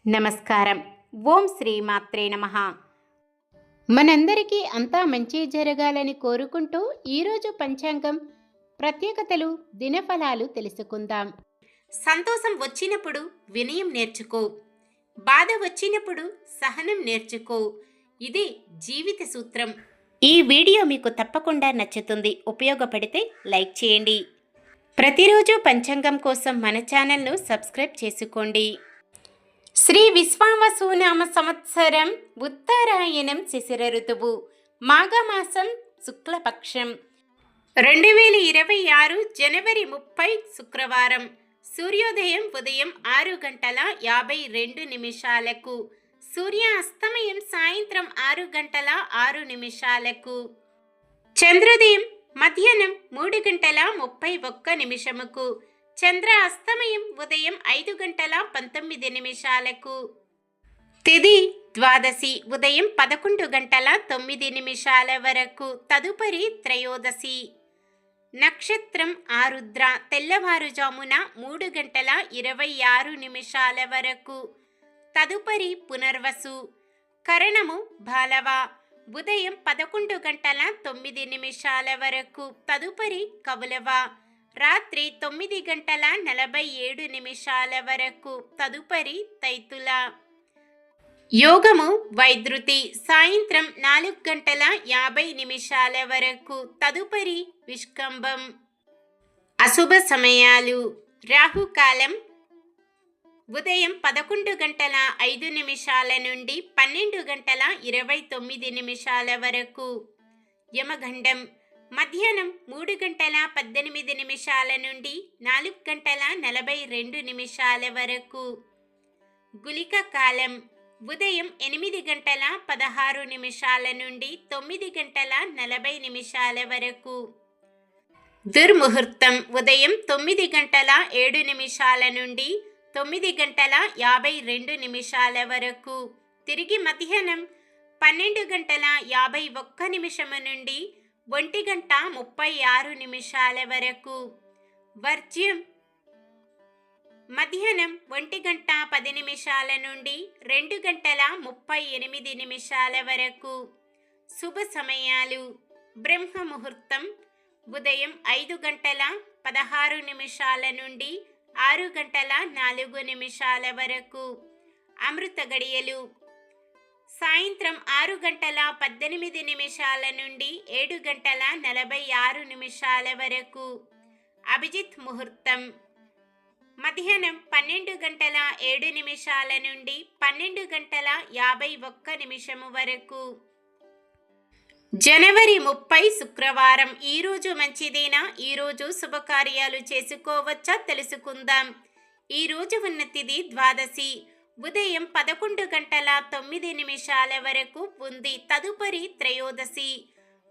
నమస్కారం. ఓం శ్రీ మాత్రే నమః. మనందరికీ అంతా మంచి జరగాలని కోరుకుంటూ ఈరోజు పంచాంగం ప్రత్యేకతలు, దినఫలాలు తెలుసుకుందాం. సంతోషం వచ్చినప్పుడు వినయం నేర్చుకో, బాధ వచ్చినప్పుడు సహనం నేర్చుకో. ఇది జీవిత సూత్రం. ఈ వీడియో మీకు తప్పకుండా నచ్చుతుంది. ఉపయోగపడితే లైక్ చేయండి. ప్రతిరోజు పంచాంగం కోసం మన ఛానల్ను సబ్స్క్రైబ్ చేసుకోండి. శ్రీ విశ్వావసునామ సంవత్సరం ఉత్తరాయణం శిశిర ఋతువు మాఘమాసం శుక్లపక్షం 2026 జనవరి 30 శుక్రవారం. సూర్యోదయం ఉదయం 6:52 సూర్యాస్తమయం సాయంత్రం 6:06. చంద్రోదయం మధ్యాహ్నం 3:31 చంద్ర అస్తమయం ఉదయం 5:19. తిథి ద్వాదశి ఉదయం 11:09 వరకు. తదుపరి త్రయోదశి. నక్షత్రం ఆరుద్ర తెల్లవారుజామున 3:26 వరకు. తదుపరి పునర్వసు. కరణము బాలవ ఉదయం 11:09 వరకు. తదుపరి కౌలవ రాత్రి 9:47 వరకు. తదుపరి తైతుల. యోగము వైద్యుతి సాయంత్రం 4:50 వరకు. తదుపరి విష్కంభం. అశుభ సమయాలు. రాహుకాలం ఉదయం 11:05 నుండి 12:29 వరకు. యమగండం మధ్యాహ్నం 3:18 నుండి 4:42 వరకు. గుళిక కాలం ఉదయం 8:16 నుండి 9:40 వరకు. దుర్ముహూర్తం ఉదయం 9:07 నుండి 9:52 వరకు. తిరిగి మధ్యాహ్నం 12:51 నుండి 1:36 వరకు. వర్జ్యం మధ్యాహ్నం 1:10 నుండి 2:38 వరకు. శుభ సమయాలు. బ్రహ్మ ముహూర్తం ఉదయం 5:16 నుండి 6:04 వరకు. అమృత గడియలు సాయంత్రం 6:18 నుండి 7:46 వరకు. అభిజిత్ ముహూర్తం మధ్యాహ్నం 12:07 నుండి 12:51 వరకు. జనవరి 30 శుక్రవారం. ఈరోజు మంచిదేనా? ఈరోజు శుభకార్యాలు చేసుకోవచ్చా తెలుసుకుందాం. ఈరోజు ఉన్న తిథి ద్వాదశి ఉదయం 11:09 వరకు ఉంది. తదుపరి త్రయోదశి.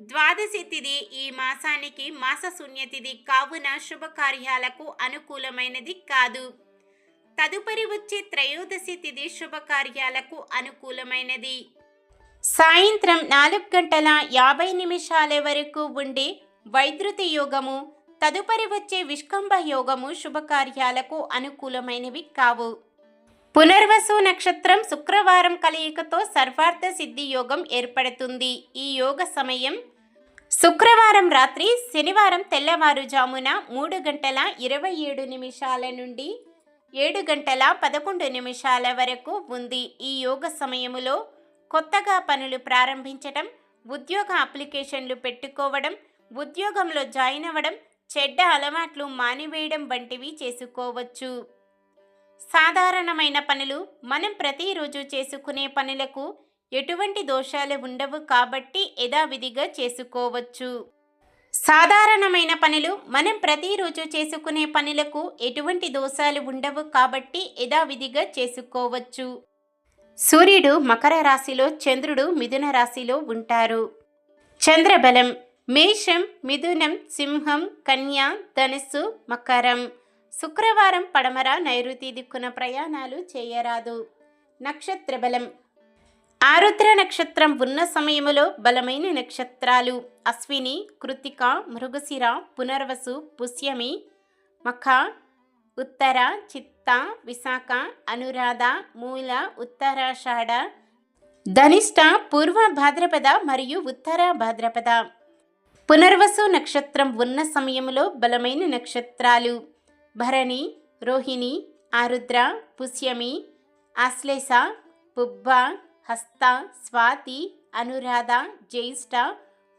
ద్వాదశి తిథి ఈ మాసానికి మాస శూన్యతిథి కావున శుభకార్యాలకు అనుకూలమైనది కాదు. తదుపరి వచ్చే త్రయోదశి తిథి శుభకార్యాలకు అనుకూలమైనది. సాయంత్రం 4:50 వరకు ఉండే వైద్యుతి యోగము, తదుపరి వచ్చే విష్కంభ యోగము శుభకార్యాలకు అనుకూలమైనవి కావు. పునర్వసు నక్షత్రం శుక్రవారం కలయికతో సర్వార్థ సిద్ధి యోగం ఏర్పడుతుంది. ఈ యోగ సమయం శుక్రవారం రాత్రి, శనివారం తెల్లవారుజామున 3:27 నుండి 7:11 వరకు ఉంది. ఈ యోగ సమయములో కొత్తగా పనులు ప్రారంభించడం, ఉద్యోగ అప్లికేషన్లు పెట్టుకోవడం, ఉద్యోగంలో జాయిన్ అవ్వడం, చెడ్డ అలవాట్లు మానివేయడం వంటివి చేసుకోవచ్చు. సాధారణమైన పనులు మనం ప్రతిరోజు చేసుకునే పనులకు ఎటువంటి దోషాలు ఉండవు కాబట్టి యథావిధిగా చేసుకోవచ్చు. సాధారణమైన పనులు మనం ప్రతిరోజు చేసుకునే పనులకు ఎటువంటి దోషాలు ఉండవు కాబట్టి యథావిధిగా చేసుకోవచ్చు. సూర్యుడు మకర రాశిలో, చంద్రుడు మిథున రాశిలో ఉంటారు. చంద్రబలం మేషం, మిథునం, సింహం, కన్య, ధనుస్సు, మకరం. శుక్రవారం పడమర నైరుతి దిక్కున ప్రయాణాలు చేయరాదు. నక్షత్ర బలం ఆరుద్ర నక్షత్రం ఉన్న సమయములో బలమైన నక్షత్రాలు అశ్విని, కృత్తిక, మృగశిర, పునర్వసు, పుష్యమి, మఖ, ఉత్తర, చిత్త, విశాఖ, అనురాధ, మూల, ఉత్తరాషాఢ, ధనిష్ట, పూర్వ భాద్రపద మరియు ఉత్తర భాద్రపద. పునర్వసు నక్షత్రం ఉన్న సమయంలో బలమైన నక్షత్రాలు భరణి, రోహిణి, ఆరుద్ర, పుష్యమి, ఆశ్లేష, పుబ్బ, హస్త, స్వాతి, అనురాధ, జ్యేష్ఠ,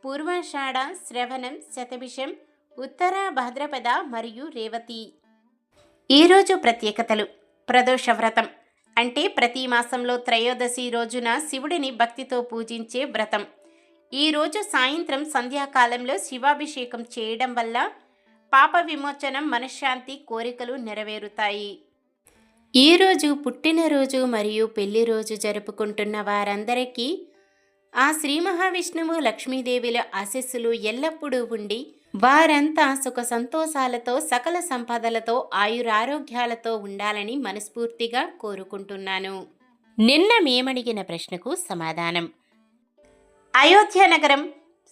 పూర్వాషాఢ, శ్రవణం, శతభిషం, ఉత్తర భాద్రపద మరియు రేవతి. ఈరోజు ప్రత్యేకతలు. ప్రదోష వ్రతం అంటే ప్రతి మాసంలో త్రయోదశి రోజున శివుడిని భక్తితో పూజించే వ్రతం. ఈరోజు సాయంత్రం సంధ్యాకాలంలో శివాభిషేకం చేయడం వల్ల పాప విమోచనం, మనశ్శాంతి, కోరికలు నెరవేరుతాయి. ఈరోజు పుట్టినరోజు మరియు పెళ్లి రోజు జరుపుకుంటున్న వారందరికీ ఆ శ్రీ మహావిష్ణువు, లక్ష్మీదేవిల ఆశీస్సులు ఎల్లప్పుడూ ఉండి వారంతా సుఖ సంతోషాలతో, సకల సంపదలతో, ఆయురారోగ్యాలతో ఉండాలని మనస్ఫూర్తిగా కోరుకుంటున్నాను. నిన్న మేమడిగిన ప్రశ్నకు సమాధానం. అయోధ్య నగరం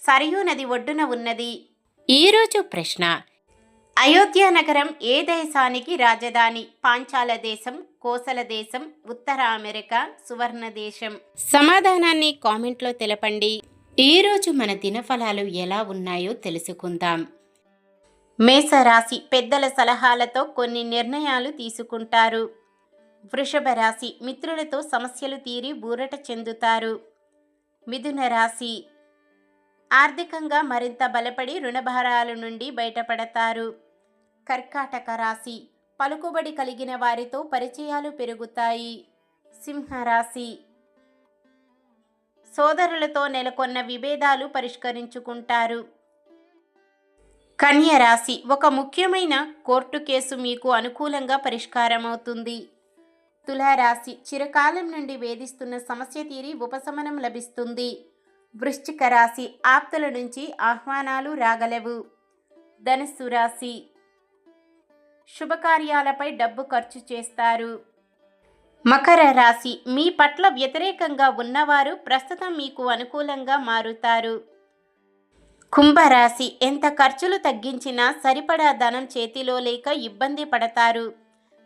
సరయూ నది ఒడ్డున ఉన్నది. ఈరోజు ప్రశ్న: అయోధ్య నగరం ఏ దేశానికి రాజధాని? పాంచాల దేశం, కోసల దేశం, ఉత్తర అమెరికా, సువర్ణ దేశం? సమాధానాన్ని కామెంట్లో తెలపండి. ఈరోజు మన దినఫలాలు ఎలా ఉన్నాయో తెలుసుకుందాం. మేషరాశి పెద్దల సలహాలతో కొన్ని నిర్ణయాలు తీసుకుంటారు. వృషభ రాశి మిత్రులతో సమస్యలు తీరి ఊరట చెందుతారు. మిథున రాశి ఆర్థికంగా మరింత బలపడి రుణభారాల నుండి బయటపడతారు. కర్కాటక రాశి పలుకుబడి కలిగిన వారితో పరిచయాలు పెరుగుతాయి. సింహరాశి సోదరులతో నెలకొన్న విభేదాలు పరిష్కరించుకుంటారు. కన్య రాశి ఒక ముఖ్యమైన కోర్టు కేసు మీకు అనుకూలంగా పరిష్కారమవుతుంది. తులారాశి చిరకాలం నుండి వేధిస్తున్న సమస్య తీరి ఉపశమనం లభిస్తుంది. వృశ్చిక రాశి ఆప్తుల నుంచి ఆహ్వానాలు రాగలవు. ధనుస్సు రాశి శుభకార్యాలపై డబ్బు ఖర్చు చేస్తారు. మకర రాశి మీ పట్ల వ్యతిరేకంగా ఉన్నవారు ప్రస్తుతం మీకు అనుకూలంగా మారుతారు. కుంభరాశి ఎంత ఖర్చులు తగ్గించినా సరిపడా ధనం చేతిలో లేక ఇబ్బంది పడతారు.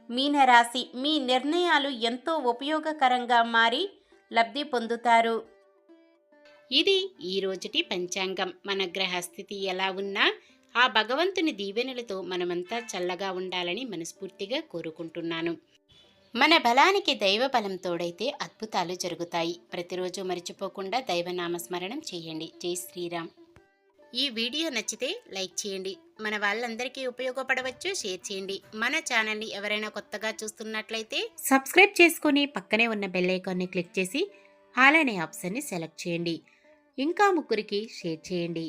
మీనరాశి మీ నిర్ణయాలు ఎంతో ఉపయోగకరంగా మారి లబ్ధి పొందుతారు. ఇది ఈ రోజుటి పంచాంగం. మన గ్రహస్థితి ఎలా ఉన్నా ఆ భగవంతుని దీవెనలతో మనమంతా చల్లగా ఉండాలని మనస్ఫూర్తిగా కోరుకుంటున్నాను. మన బలానికి దైవ బలం తోడైతే అద్భుతాలు జరుగుతాయి. ప్రతిరోజు మర్చిపోకుండా దైవనామస్మరణం చేయండి. జై శ్రీరామ్. ఈ వీడియో నచ్చితే లైక్ చేయండి. మన వాళ్ళందరికీ ఉపయోగపడవచ్చు. షేర్ చేయండి. మన ఛానల్ని ఎవరైనా కొత్తగా చూస్తున్నట్లయితే సబ్స్క్రైబ్ చేసుకొని పక్కనే ఉన్న బెల్ ఐకాన్ని క్లిక్ చేసి ఆల్ అనే ఆప్షన్ని సెలెక్ట్ చేయండి. ఇంకా ముగ్గురికి షేర్ చేయండి.